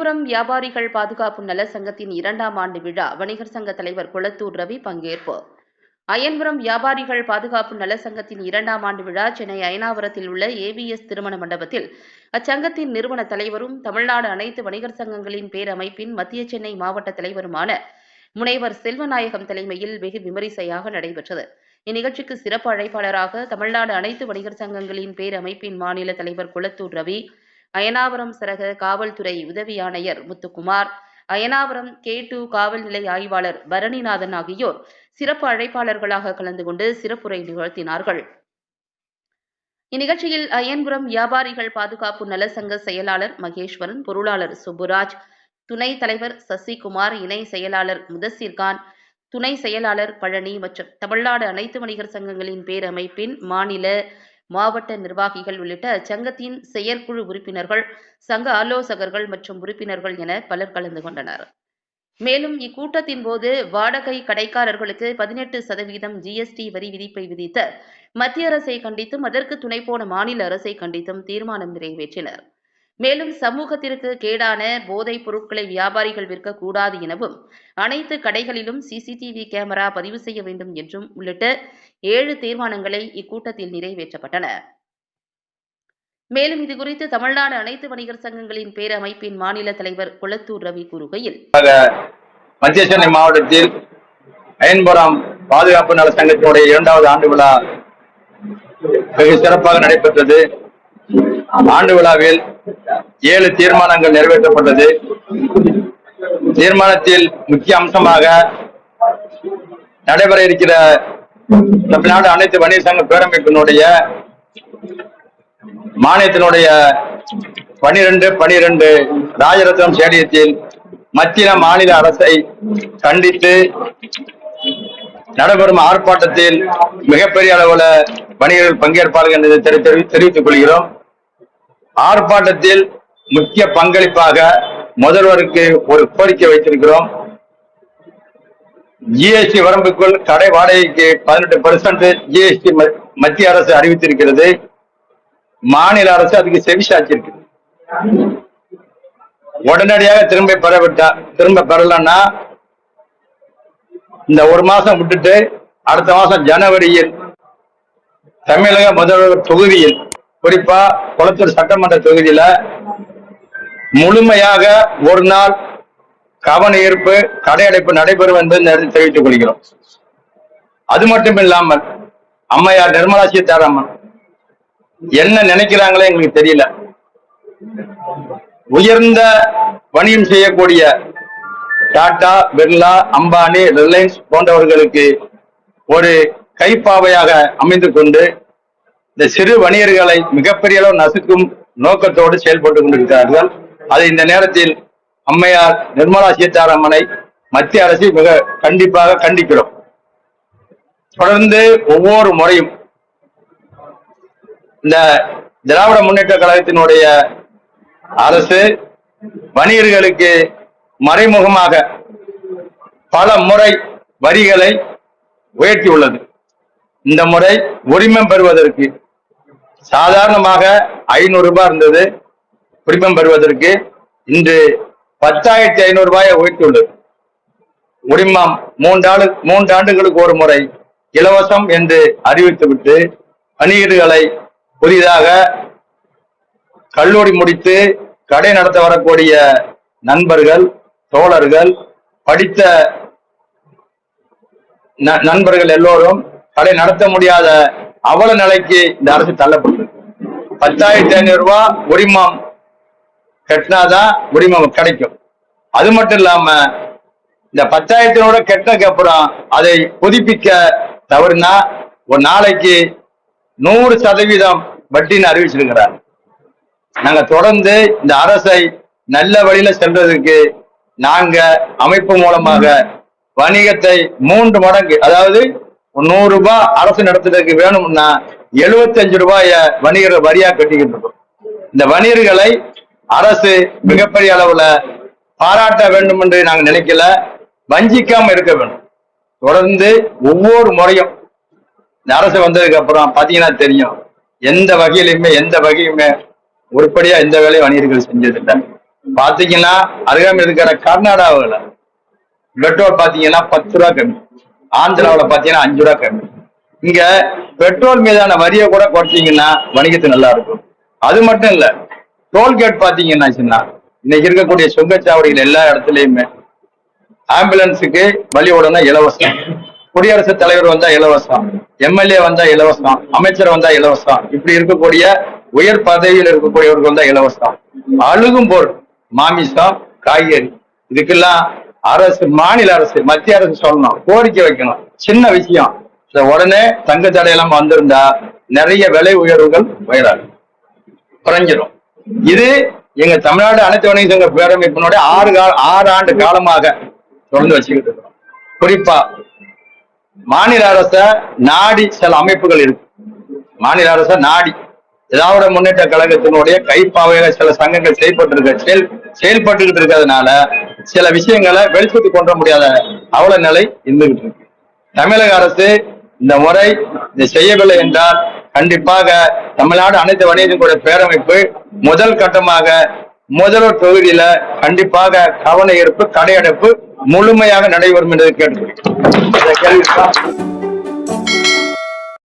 அயன்புரம் வியாபாரிகள் பாதுகாப்பு நல சங்கத்தின் 2ஆம் ஆண்டு விழா வணிகர் சங்க தலைவர் குளத்தூர் ரவி பங்கேற்பு. அயன்புரம் வியாபாரிகள் பாதுகாப்பு நல சங்கத்தின் 2ஆம் ஆண்டு விழா சென்னை அயனாவரத்தில் உள்ள AVS திருமண மண்டபத்தில் அச்சங்கத்தின் நிறுவன தலைவரும் தமிழ்நாடு அனைத்து வணிகர் சங்கங்களின் பேரமைப்பின் மத்திய சென்னை மாவட்ட தலைவருமான முனைவர் செல்வநாயகம் தலைமையில் வெகு விமரிசையாக நடைபெற்றது. இந்நிகழ்ச்சிக்கு சிறப்பு அழைப்பாளராக தமிழ்நாடு அனைத்து வணிகர் சங்கங்களின் பேரமைப்பின் மாநில தலைவர் குளத்தூர் ரவி, அயனாவரம் சரக காவல்துறை உதவி ஆணையர் முத்துக்குமார், அயனாவரம் K2 காவல் நிலைய ஆய்வாளர் பரணிநாதன் ஆகியோர் சிறப்பு அழைப்பாளர்களாக கலந்து கொண்டு சிறப்புரை நிகழ்த்தினார்கள். இந்நிகழ்ச்சியில் அயன்புரம் வியாபாரிகள் பாதுகாப்பு நல சங்க செயலாளர் மகேஸ்வரன், பொருளாளர் சுப்புராஜ், துணைத் தலைவர் சசிகுமார், இணை செயலாளர் முதசிர்கான், துணை செயலாளர் பழனி மற்றும் தமிழ்நாடு அனைத்து வணிகர் சங்கங்களின் பேரமைப்பின் மாநில மாவட்ட நிர்வாகிகள் உள்ளிட்ட அச்சங்கத்தின் செயற்குழு உறுப்பினர்கள், சங்க ஆலோசகர்கள் மற்றும் உறுப்பினர்கள் என பலர் கலந்து கொண்டனர். மேலும் இக்கூட்டத்தின் போது வாடகை கடைக்காரர்களுக்கு 18% GST வரி விதிப்பை விதித்த மத்திய அரசை கண்டித்தும் அதற்கு துணை போன மாநில அரசை கண்டித்தும் தீர்மானம் நிறைவேற்றினர். மேலும் சமூகத்திற்கு கேடான போதைப் பொருட்களை வியாபாரிகள் விற்கக்கூடாது எனவும் அனைத்து கடைகளிலும் CCTV கேமரா பதிவு செய்ய வேண்டும் என்றும் உள்ளிட்ட 7 தீர்மானங்களை இக்கூட்டத்தில் நிறைவேற்றப்பட்டன. மேலும் இதுகுறித்து தமிழ்நாடு அனைத்து வணிகர் சங்கங்களின் பேரமைப்பின் மாநில தலைவர் குளத்தூர் ரவி கூறுகையில், மத்திய சென்னை மாவட்டத்தில் அயன்புரம் பாதுகாப்பு நல சங்கத்தினுடைய 2வது ஆண்டு விழா வெகு சிறப்பாக நடைபெற்றது. ஆண்டு விழாவில் 7 தீர்மானங்கள் நிறைவேற்றப்பட்டது. தீர்மானத்தில் முக்கிய அம்சமாக நடைபெற இருக்கிற தமிழ்நாடு அனைத்து வணிகர் சங்க பேரமைப்பினுடைய மாநிலத்தினுடைய 12 ராஜரத்னம் ஸ்டேடியத்தில் மத்திய மாநில அரசை கண்டித்து நடைபெறும் ஆர்ப்பாட்டத்தில் மிகப்பெரிய அளவுல வணிகர்கள் பங்கேற்பார்கள் என்பதை தெரிவித்துக் கொள்கிறோம். ஆர்ப்பாட்டத்தில் முக்கிய பங்களிப்பாக முதல்வருக்கு ஒரு கோரிக்கை வைத்திருக்கிறோம். GST வரம்புக்குள் கடை வாடகைக்கு 18% GST மத்திய அரசு அறிவித்திருக்கிறது. மாநில அரசு அதுக்கு செவிசாச்சிருக்கு. உடனடியாக திரும்ப பெறலன்னா இந்த ஒரு மாசம் விட்டுட்டு அடுத்த மாசம் ஜனவரியில் தமிழக முதல்வர் தொகுதியில், குறிப்பா குளத்தூர் சட்டமன்ற தொகுதியில முழுமையாக ஒரு நாள் கவன ஈர்ப்பு கடையடைப்பு நடைபெறும் என்று தெரிவித்துக் கொள்கிறோம். அது மட்டும் இல்லாமல் அம்மையார் நிர்மலா சீதாராமன் என்ன நினைக்கிறாங்களோ எங்களுக்கு தெரியல. உயர்ந்த வணிகம் செய்யக்கூடிய டாடா, பிர்லா, அம்பானி, ரிலையன்ஸ் போன்றவர்களுக்கு ஒரு கைப்பாவையாக அமைந்து கொண்டு இந்த சிறு வணிகர்களை மிகப்பெரிய அளவு நசுக்கும் நோக்கத்தோடு செயல்பட்டுக் கொண்டிருக்கிறார்கள். அதை இந்த நேரத்தில் அம்மையார் நிர்மலா சீதாராமனை மத்திய அரசு மிக கண்டிப்பாக கண்டிக்கிறோம். தொடர்ந்து ஒவ்வொரு முறையும் இந்த திராவிட முன்னேற்ற கழகத்தினுடைய அரசு வணிகர்களுக்கு மறைமுகமாக பல முறை வரிகளை உயர்த்தியுள்ளது. இந்த முறை உரிமம் பெறுவதற்கு சாதாரணமாக 500 ரூபாய் இருந்தது. உரிமம் பெறுவதற்கு இன்று 10,500 ரூபாயை உயர்த்தியுள்ளது. உரிமம் 3 ஆண்டுகளுக்கு ஒரு முறை இலவசம் என்று அறிவித்துவிட்டு வணிகர்களை புதிதாக கல்லூரி முடித்து கடை நடத்த வரக்கூடிய நண்பர்கள், தோழர்கள், படித்த நண்பர்கள் எல்லோரும் கடை நடத்த முடியாத அவல நிலைக்கு இந்த அரசு தள்ளப்பட்டது. 10,500 ரூபாய் உரிமம் கட்டினாதான் உரிமம் கிடைக்கும். அது மட்டும் இல்லாம இந்த 10,000 கட்டினதுக்கு அப்புறம் அதை புதுப்பிக்க தவறுனா ஒரு நாளைக்கு 100% வட்டின்னு அறிவிச்சிருக்கிறார். நாங்க தொடர்ந்து இந்த அரசை நல்ல வழியில செல்றதுக்கு நாங்க அமைப்பு மூலமாக வணிகத்தை 3 மடங்கு, அதாவது 100 ரூபாய் அரசு நடத்துறதுக்கு வேணும்னா 75 ரூபாய வணிகர் வரியா கட்டிக்கிட்டு இருக்கோம். இந்த வணிகர்களை அரசு மிகப்பெரிய அளவுல பாராட்ட வேண்டும் என்று நாங்க நினைக்கல, வஞ்சிக்காம இருக்க வேண்டும். தொடர்ந்து ஒவ்வொரு முறையும் இந்த அரசு வந்ததுக்கு அப்புறம் பாத்தீங்கன்னா தெரியும், எந்த வகையுமே உருப்படியா எந்த வேலையும் வணிகர்கள் செஞ்சதில்லை. பாத்தீங்கன்னா அருகாமையில் இருக்கிற கர்நாடகாவில் பெட்ரோல் பாத்தீங்கன்னா 10 ரூபா கம்மி, ஆந்திராவில் பாத்தீங்கன்னா 5 ரூபா கம்மி. இங்க பெட்ரோல் மீதான வரியை கூட குறைச்சிங்கன்னா வணிகத்து நல்லா இருக்கும். அது மட்டும் இல்ல, டோல்கேட் பாத்தீங்கன்னா இன்னைக்கு இருக்கக்கூடிய சுங்கச்சாவடிகள் எல்லா இடத்துலயுமே ஆம்புலன்ஸுக்கு வழி விடணும் இலவசம், குடியரசுத் தலைவர் வந்தா இலவசம், எம்எல்ஏ வந்தா இலவசம், அமைச்சர் வந்தா இலவசம், இப்படி இருக்கக்கூடிய உயர் பதவியில் இருக்கக்கூடியவர்கள் வந்தா இலவசம். அழுகும் பொருள் மாமிசம், காய்கறி இதுக்கெல்லாம் அரசு, மாநில அரசு, மத்திய அரசு சொல்லணும், கோரிக்கை வைக்கணும். சின்ன விஷயம், உடனே தங்க தடையெல்லாம் வந்திருந்தா நிறைய விலை உயர்வுகள் குறைஞ்சிடும். இது எங்க தமிழ்நாடு அனைத்து வணிக சங்க பேரமைப்பினுடைய 6 ஆண்டு காலமாக தொடர்ந்து வச்சுக்கிட்டு இருக்கோம். குறிப்பா மாநில அரச நாடி சில அமைப்புகள் இருக்கு. மாநில அரச நாடி திராவிட முன்னேற்ற கழகத்தினுடைய கைப்பாவையில சில சங்கங்கள் செயல்பட்டுக்கிட்டு இருக்கிறதுனால சில விஷயங்களை வெளிச்சத்துக்கு கொண்டு வர முடியாத அவல நிலை இருந்துகிட்டு இருக்கு. தமிழக அரசு இந்த முறை இதை செய்யவில்லை என்றால் கண்டிப்பாக தமிழ்நாடு அனைத்து வணிகர்களுடைய பேரமைப்பு முதல் கட்டமாக முதல்வர் தொகுதியில கண்டிப்பாக கவன ஈர்ப்பு, கடையடைப்பு முழுமையாக நடைபெறும் என்று கேட்டுக்கொள்கிறேன்.